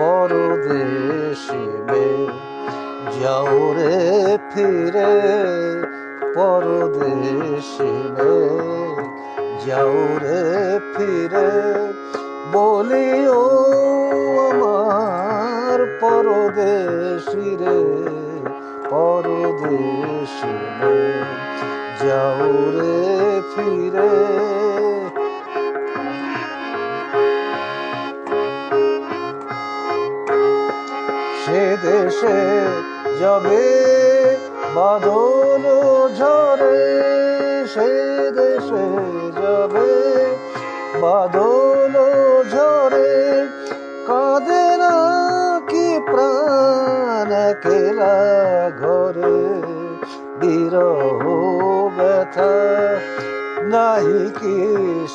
পরদেশি মেয়ে যাও রে ফিরে, পরদেশি মেয়ে যাও রে ফিরে, বলিও আমার পরদেশি রে, পরদেশি মেয়ে যাও রে ফিরে। সে দেশে যাবে বাদল ঝরে, সে দেশে যাবে বাদল ঝরে, কাঁদে না কি প্রাণ একলা ঘরে, বিরহ ব্যথা নাহি কি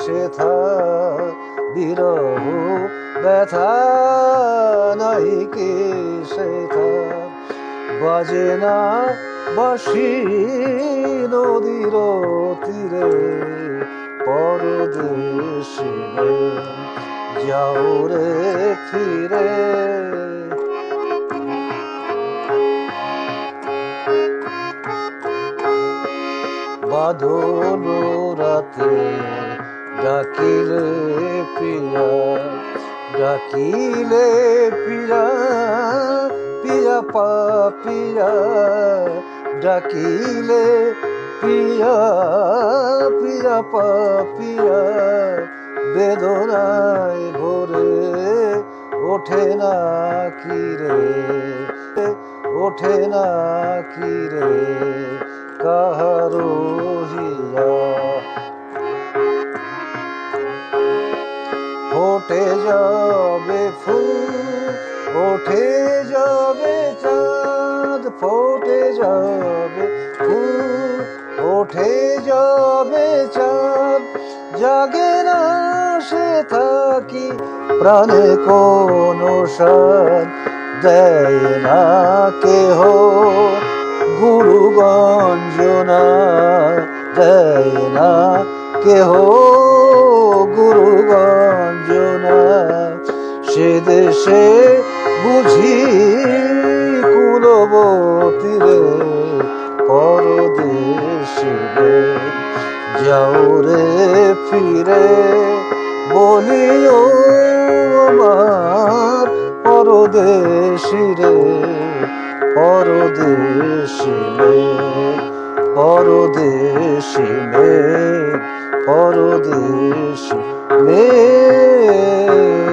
সেথা, বিরহ ব্যথা নাহি কি সেথা, বাজে না বাঁশি নদীর তীরে, পরদেশি মেয়ে যাও রে ফিরে। বাদল রাতে ডাকিলে পিয়া, ডাকিলে পিয়া, পিয়া পাপিয়া, ডাকিলে পিয়া, পিয়া পাপিয়া, বেদনায় ভরে ওঠে না কি রে, ওঠে না কি রে কাহারো হিয়া। ফোটে যাবে ফুল, ওঠে যাবে চাঁদ, ফোটে যাবে ফুল, ওঠে যাবে চাঁদ, জাগে না সে থাকি প্রাণে কোনো সাদ, দেয় না কেহ গুরু গঞ্জনা, দেয় না কেহ গুরু গঞ্জনা, সে দেশে বুঝি কুলবতী রে, পরদেশি মেয়ে যাও রে ফিরে, বলিও আমার পরদেশি রে, পরদেশি মেয়ে, পরদেশি মেয়ে, পরদেশি মেয়ে।